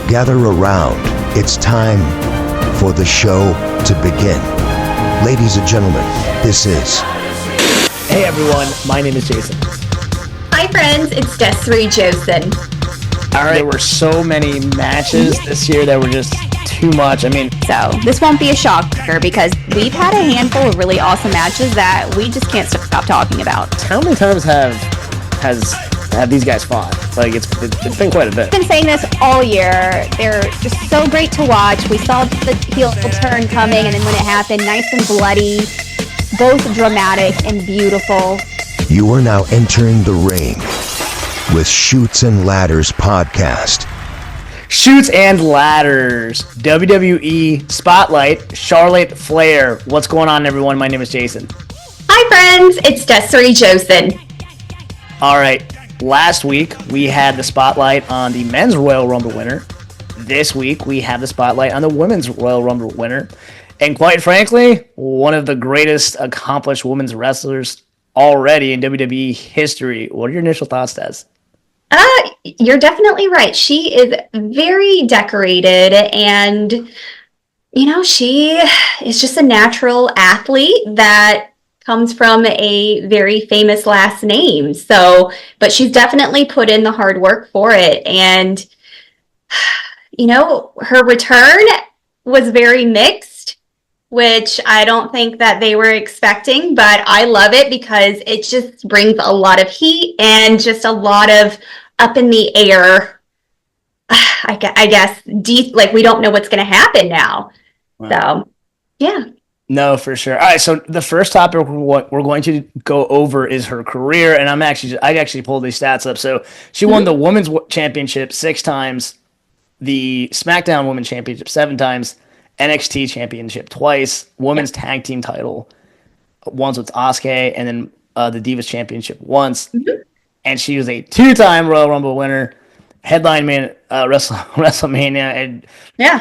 Gather around. It's time for the show to begin. Ladies and gentlemen, this is... Hey everyone, my name is Jason. Hi friends, it's Desiree Josen. Alright, there were so many matches this year that were just too much. So this won't be a shocker because we've had a handful of really awesome matches that we just can't stop talking about. How many times have these guys fought? Like it's been quite a bit. I've been saying this all year. They're just so great to watch. We saw the heel turn coming, and then when it happened, nice and bloody, both dramatic and beautiful. You are now entering the ring with Chutes and Ladders podcast. Chutes and Ladders, WWE Spotlight, Charlotte Flair. What's going on, everyone? My name is Jason. Hi friends, it's Desiree Josen. All right, last week we had the spotlight on the men's Royal Rumble winner. This week we have the spotlight on the women's Royal Rumble winner. And quite frankly, one of the greatest accomplished women's wrestlers already in WWE history. What are your initial thoughts, Des? You're definitely right. She is very decorated and, she is just a natural athlete that comes from a very famous last name. So, but she's definitely put in the hard work for it. And, her return was very mixed, which I don't think that they were expecting, but I love it because it just brings a lot of heat and just a lot of up in the air, I guess, deep, like we don't know what's going to happen now. Wow. So, yeah. No, for sure. All right, so the first topic we're going to go over is her career, and I actually pulled these stats up. So she won the Women's Championship 6 times, the SmackDown Women's Championship 7 times, NXT Championship twice, Women's Tag Team title once with Asuka, and then the Divas Championship once. Mm-hmm. And she was a 2-time Royal Rumble winner, headline WrestleMania, and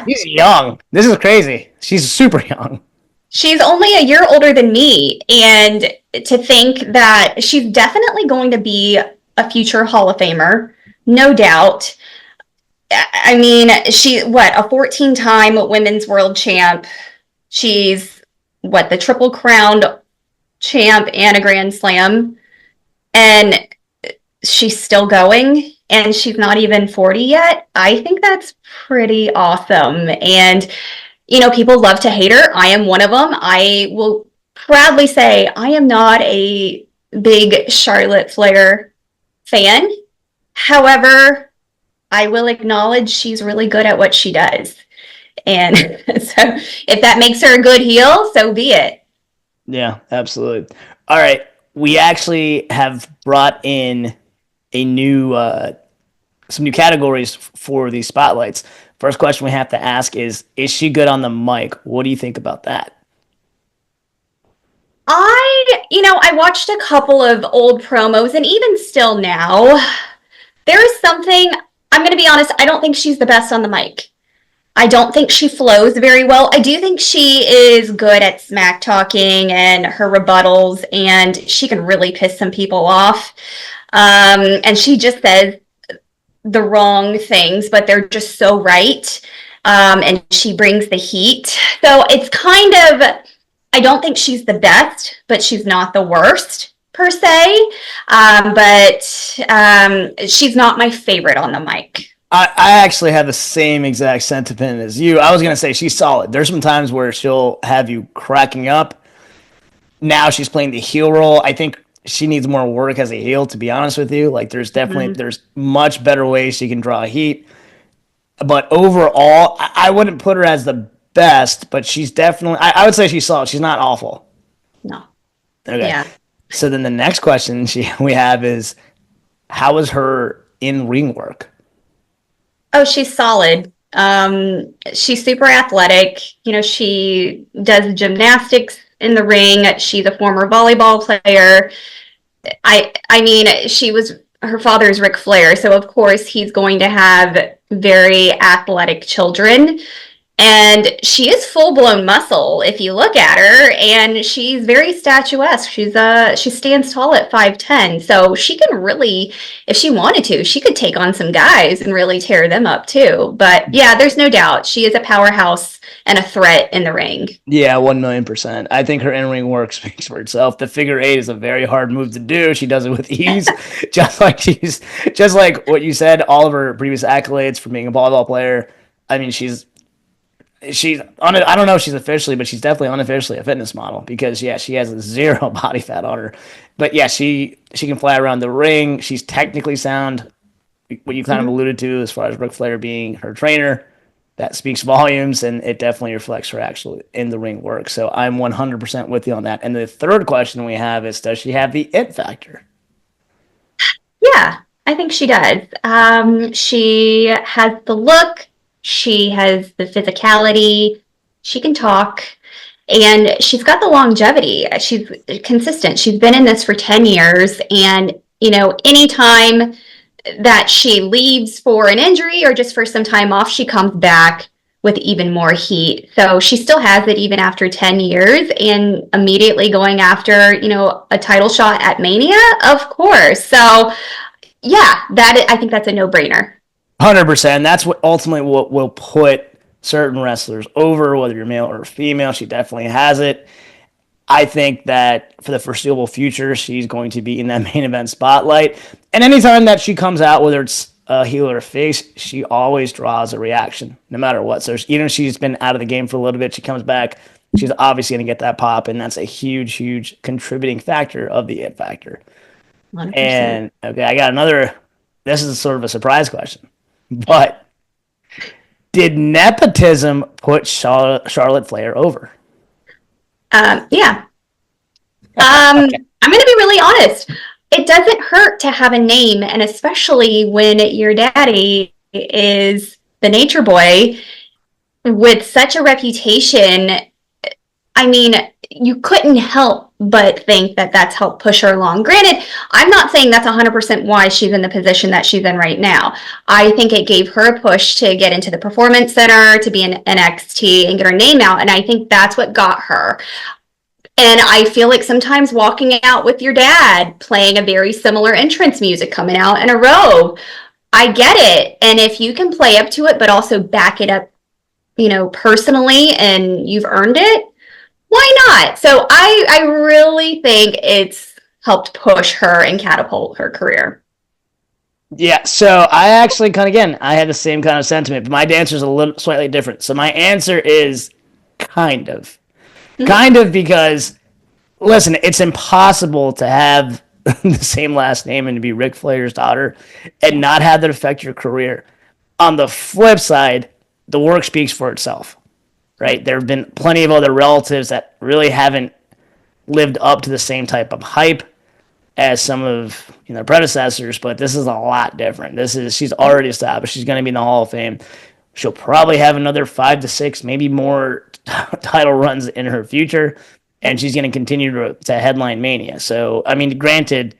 she's young. This is crazy. She's super young. She's only a year older than me, and to think that she's definitely going to be a future Hall of Famer, no doubt. I mean, a 14-time women's world champ. She's, the Triple Crown champ and a Grand Slam, and she's still going, and she's not even 40 yet. I think that's pretty awesome, and people love to hate her. I am one of them. I will proudly say I am not a big Charlotte Flair fan. However, I will acknowledge she's really good at what she does. And so if that makes her a good heel, so be it. Yeah, absolutely. All right. We actually have brought in some new categories for these spotlights. First question we have to ask is she good on the mic? What do you think about that? I watched a couple of old promos, and even still now, there is something, I'm going to be honest, I don't think she's the best on the mic. I don't think she flows very well. I do think she is good at smack talking and her rebuttals, and she can really piss some people off. And she just says the wrong things, but they're just so right. And she brings the heat. So it's kind of, I don't think she's the best, but she's not the worst per se. But she's not my favorite on the mic. I actually have the same exact sentiment as you. I was going to say she's solid. There's some times where she'll have you cracking up. Now she's playing the heel role. I think she needs more work as a heel, to be honest with you. Like, there's definitely there's much better ways she can draw heat. But overall, I wouldn't put her as the best, but she's definitely, I would say she's solid. She's not awful. No. Okay. Yeah. So then the next question we have is, how is her in-ring work? Oh, she's solid. She's super athletic. She does gymnastics in the ring. She's a former volleyball player. I mean, her father's Ric Flair, so of course he's going to have very athletic children. And she is full-blown muscle if you look at her, and she's very statuesque. She stands tall at 5'10", so she can really, if she wanted to, she could take on some guys and really tear them up too. But yeah, there's no doubt she is a powerhouse and a threat in the ring. Yeah, 1,000,000%. I think her in-ring work speaks for itself. The figure eight is a very hard move to do. She does it with ease, just like what you said. All of her previous accolades for being a volleyball player. I mean, I don't know if she's officially, but she's definitely unofficially a fitness model because she has zero body fat on her. But yeah, she can fly around the ring. She's technically sound. What you kind of alluded to as far as Ric Flair being her trainer, that speaks volumes, and it definitely reflects her actual in the ring work. So I'm 100% with you on that. And the third question we have is, does she have the it factor? Yeah, I think she does. She has the look. She has the physicality. She can talk. And she's got the longevity. She's consistent. She's been in this for 10 years. And, anytime that she leaves for an injury or just for some time off, she comes back with even more heat. So she still has it even after 10 years and immediately going after, a title shot at Mania, of course. So yeah, I think that's a no-brainer. 100%. That's what ultimately will put certain wrestlers over, whether you're male or female. She definitely has it. I think that for the foreseeable future, she's going to be in that main event spotlight. And anytime that she comes out, whether it's a heel or a face, she always draws a reaction, no matter what. So even if she's been out of the game for a little bit, she comes back, she's obviously going to get that pop, and that's a huge, huge contributing factor of the it factor. 100%. And, okay, I got another, this is sort of a surprise question, but did nepotism put Charlotte Flair over? Yeah. I'm going to be really honest. It doesn't hurt to have a name, and especially when your daddy is the Nature Boy with such a reputation. I mean, you couldn't help but think that that's helped push her along. Granted, I'm not saying that's 100% why she's in the position that she's in right now. I think it gave her a push to get into the Performance Center, to be in NXT and get her name out, and I think that's what got her. And I feel like sometimes walking out with your dad, playing a very similar entrance music, coming out in a robe, I get it. And if you can play up to it, but also back it up, personally, and you've earned it, why not? So I really think it's helped push her and catapult her career. Yeah, so I actually I had the same kind of sentiment, but my answer is a little slightly different. So my answer is kind of. Kind of, because, listen, it's impossible to have the same last name and to be Ric Flair's daughter and not have that affect your career. On the flip side, the work speaks for itself, right? There have been plenty of other relatives that really haven't lived up to the same type of hype as some of their predecessors, but this is a lot different. She's already established. She's going to be in the Hall of Fame. She'll probably have another 5 to 6, maybe more title runs in her future, and she's going to continue to headline Mania. So, I mean, granted,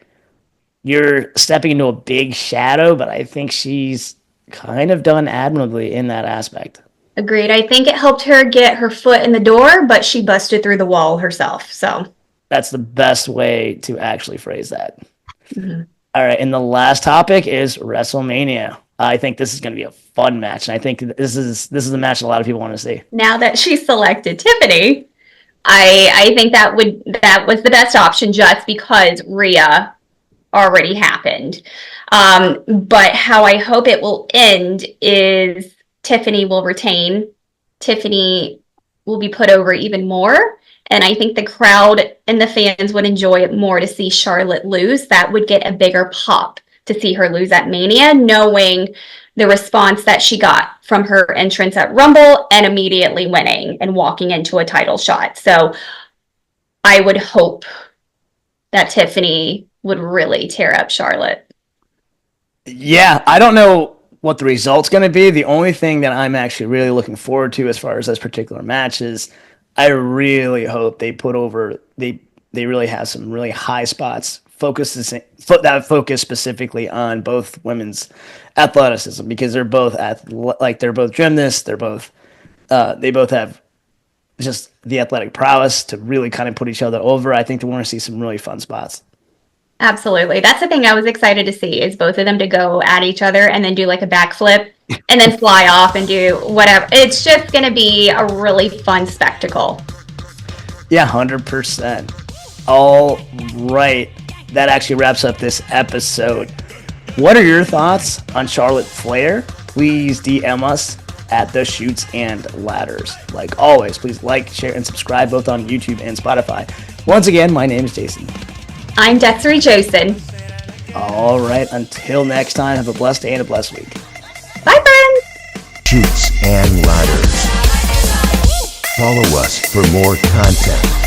you're stepping into a big shadow, but I think she's kind of done admirably in that aspect. Agreed. I think it helped her get her foot in the door, but she busted through the wall herself. So that's the best way to actually phrase that. Mm-hmm. All right, and the last topic is WrestleMania. I think this is going to be a fun match, and I think this is a match a lot of people want to see. Now that she selected Tiffany, I think that was the best option just because Rhea already happened. But how I hope it will end is Tiffany will retain. Tiffany will be put over even more. And I think the crowd and the fans would enjoy it more to see Charlotte lose. That would get a bigger pop to see her lose at Mania, knowing the response that she got from her entrance at Rumble and immediately winning and walking into a title shot. So I would hope that Tiffany would really tear up Charlotte. Yeah, I don't know what the result's going to be. The only thing that I'm actually really looking forward to as far as this particular match is I really hope they put over, they really have some really high spots that focus specifically on both women's athleticism, because they're both they're both gymnasts, they're both They both have just the athletic prowess to really kind of put each other over. I think we're going to see some really fun spots. Absolutely. That's the thing I was excited to see is both of them to go at each other and then do like a backflip and then fly off and do whatever. It's just going to be a really fun spectacle. Yeah, 100%. All right. That actually wraps up this episode. What are your thoughts on Charlotte Flair? Please DM us at the Shoots and Ladders. Like always, please like, share, and subscribe both on YouTube and Spotify. Once again, my name is Jason. I'm Desiree Josen. All right, until next time, have a blessed day and a blessed week. Bye, friends. Shoots and Ladders. Follow us for more content.